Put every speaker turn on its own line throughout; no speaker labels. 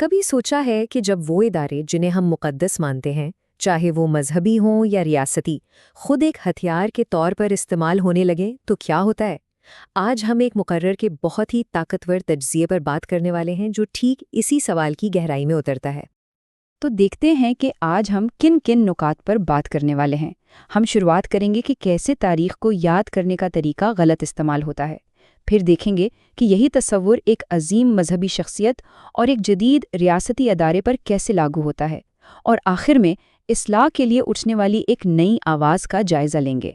کبھی سوچا ہے کہ جب وہ ادارے جنہیں ہم مقدس مانتے ہیں، چاہے وہ مذہبی ہوں یا ریاستی، خود ایک ہتھیار کے طور پر استعمال ہونے لگے تو کیا ہوتا ہے؟ آج ہم ایک مقرر کے بہت ہی طاقتور تجزیے پر بات کرنے والے ہیں جو ٹھیک اسی سوال کی گہرائی میں اترتا ہے۔
تو دیکھتے ہیں کہ آج ہم کن کن نکات پر بات کرنے والے ہیں۔ ہم شروعات کریں گے کہ کیسے تاریخ کو یاد کرنے کا طریقہ غلط استعمال ہوتا ہے، پھر دیکھیں گے کہ یہی تصور ایک عظیم مذہبی شخصیت اور ایک جدید ریاستی ادارے پر کیسے لاگو ہوتا ہے، اور آخر میں اصلاح کے لیے اٹھنے والی ایک نئی آواز کا جائزہ لیں گے۔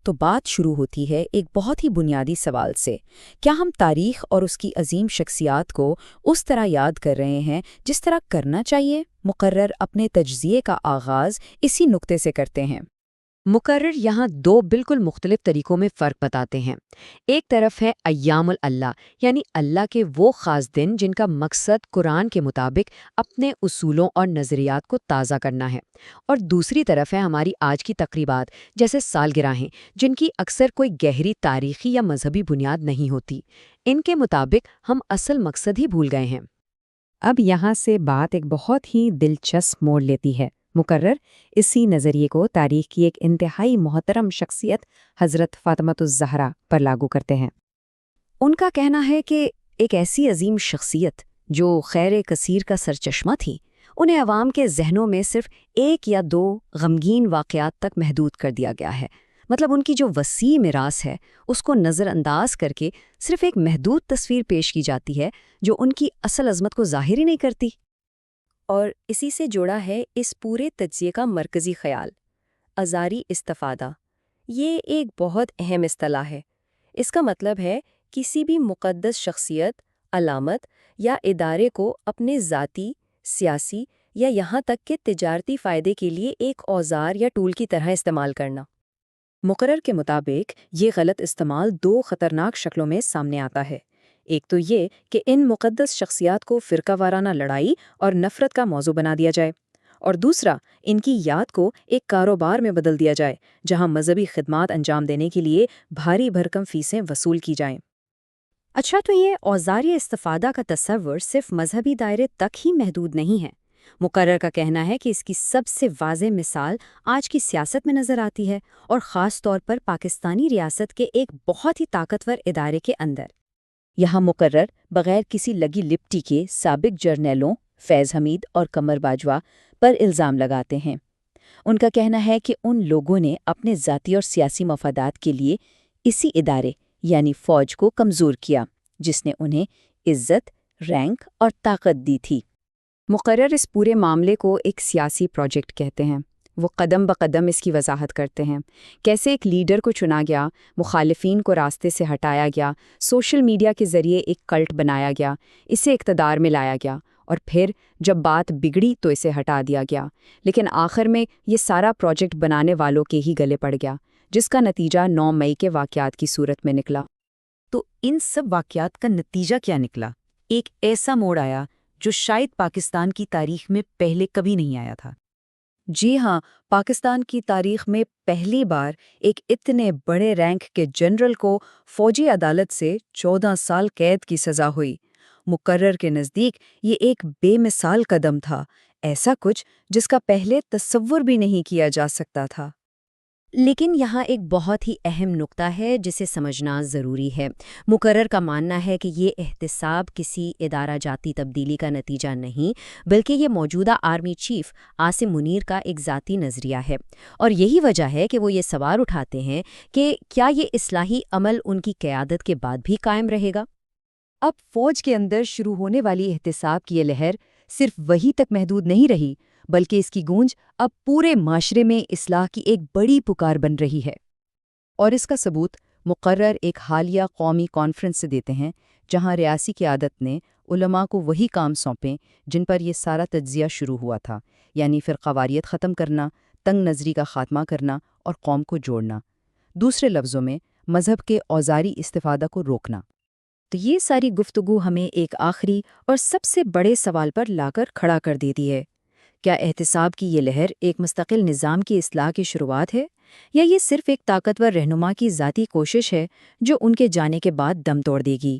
تو بات شروع ہوتی ہے ایک بہت ہی بنیادی سوال سے، کیا ہم تاریخ اور اس کی عظیم شخصیات کو اس طرح یاد کر رہے ہیں جس طرح کرنا چاہیے؟ مقرر اپنے تجزیے کا آغاز اسی نقطے سے کرتے ہیں۔
مقرر یہاں دو بالکل مختلف طریقوں میں فرق بتاتے ہیں۔ ایک طرف ہے ایام اللہ، یعنی اللہ کے وہ خاص دن جن کا مقصد قرآن کے مطابق اپنے اصولوں اور نظریات کو تازہ کرنا ہے، اور دوسری طرف ہے ہماری آج کی تقریبات جیسے سالگرہیں جن کی اکثر کوئی گہری تاریخی یا مذہبی بنیاد نہیں ہوتی۔ ان کے مطابق ہم اصل مقصد ہی بھول گئے ہیں۔
اب یہاں سے بات ایک بہت ہی دلچسپ موڑ لیتی ہے۔ مقرر اسی نظریے کو تاریخ کی ایک انتہائی محترم شخصیت حضرت فاطمۃ الزہرا پر لاگو کرتے ہیں۔ ان کا کہنا ہے کہ ایک ایسی عظیم شخصیت جو خیر کثیر کا سرچشمہ تھی، انہیں عوام کے ذہنوں میں صرف ایک یا دو غمگین واقعات تک محدود کر دیا گیا ہے۔ مطلب ان کی جو وسیع میراث ہے اس کو نظر انداز کر کے صرف ایک محدود تصویر پیش کی جاتی ہے جو ان کی اصل عظمت کو ظاہر ہی نہیں کرتی۔ اور اسی سے جوڑا ہے اس پورے تجزیے کا مرکزی خیال، ازاری استفادہ۔ یہ ایک بہت اہم اصطلاح ہے۔ اس کا مطلب ہے کسی بھی مقدس شخصیت، علامت یا ادارے کو اپنے ذاتی، سیاسی یا یہاں تک کہ تجارتی فائدے کے لیے ایک اوزار یا ٹول کی طرح استعمال کرنا۔ مقرر کے مطابق یہ غلط استعمال دو خطرناک شکلوں میں سامنے آتا ہے۔ ایک تو یہ کہ ان مقدس شخصیات کو فرقہ وارانہ لڑائی اور نفرت کا موضوع بنا دیا جائے، اور دوسرا ان کی یاد کو ایک کاروبار میں بدل دیا جائے جہاں مذہبی خدمات انجام دینے کے لیے بھاری بھرکم فیسیں وصول کی جائیں۔ اچھا، تو یہ اوزاری استفادہ کا تصور صرف مذہبی دائرے تک ہی محدود نہیں ہے۔ مقرر کا کہنا ہے کہ اس کی سب سے واضح مثال آج کی سیاست میں نظر آتی ہے، اور خاص طور پر پاکستانی ریاست کے ایک بہت ہی طاقتور ادارے کے اندر۔ یہاں مقرر بغیر کسی لگی لپٹی کے سابق جرنیلوں فیض حمید اور قمر باجوہ پر الزام لگاتے ہیں۔ ان کا کہنا ہے کہ ان لوگوں نے اپنے ذاتی اور سیاسی مفادات کے لیے اسی ادارے یعنی فوج کو کمزور کیا جس نے انہیں عزت، رینک اور طاقت دی تھی۔ مقرر اس پورے معاملے کو ایک سیاسی پروجیکٹ کہتے ہیں۔ وہ قدم بقدم اس کی وضاحت کرتے ہیں، کیسے ایک لیڈر کو چنا گیا، مخالفین کو راستے سے ہٹایا گیا، سوشل میڈیا کے ذریعے ایک کلٹ بنایا گیا، اسے اقتدار میں لایا گیا، اور پھر جب بات بگڑی تو اسے ہٹا دیا گیا، لیکن آخر میں یہ سارا پروجیکٹ بنانے والوں کے ہی گلے پڑ گیا، جس کا نتیجہ 9 مئی کے واقعات کی صورت میں نکلا۔
تو ان سب واقعات کا نتیجہ کیا نکلا؟ ایک ایسا موڑ آیا جو شاید پاکستان کی تاریخ میں پہلے کبھی نہیں آیا تھا۔ جی ہاں، پاکستان کی تاریخ میں پہلی بار ایک اتنے بڑے رینک کے جنرل کو فوجی عدالت سے 14 سال قید کی سزا ہوئی۔ مقرر کے نزدیک یہ ایک بے مثال قدم تھا، ایسا کچھ جس کا پہلے تصور بھی نہیں کیا جا سکتا تھا۔
لیکن یہاں ایک بہت ہی اہم نقطہ ہے جسے سمجھنا ضروری ہے۔ مقرر کا ماننا ہے کہ یہ احتساب کسی ادارہ جاتی تبدیلی کا نتیجہ نہیں، بلکہ یہ موجودہ آرمی چیف عاصم منیر کا ایک ذاتی نظریہ ہے، اور یہی وجہ ہے کہ وہ یہ سوال اٹھاتے ہیں کہ کیا یہ اصلاحی عمل ان کی قیادت کے بعد بھی قائم رہے گا؟
اب فوج کے اندر شروع ہونے والی احتساب کی یہ لہر صرف وہی تک محدود نہیں رہی، بلکہ اس کی گونج اب پورے معاشرے میں اصلاح کی ایک بڑی پکار بن رہی ہے۔ اور اس کا ثبوت مقرر ایک حالیہ قومی کانفرنس سے دیتے ہیں، جہاں ریاسی قیادت نے علماء کو وہی کام سونپے جن پر یہ سارا تجزیہ شروع ہوا تھا، یعنی فرقہ واریت ختم کرنا، تنگ نظری کا خاتمہ کرنا اور قوم کو جوڑنا۔ دوسرے لفظوں میں مذہب کے اوزاری استفادہ کو روکنا۔
تو یہ ساری گفتگو ہمیں ایک آخری اور سب سے بڑے سوال پر لا کر کھڑا کر دیتی ہے۔ کیا احتساب کی یہ لہر ایک مستقل نظام کی اصلاح کی شروعات ہے، یا یہ صرف ایک طاقتور رہنما کی ذاتی کوشش ہے جو ان کے جانے کے بعد دم توڑ دے گی؟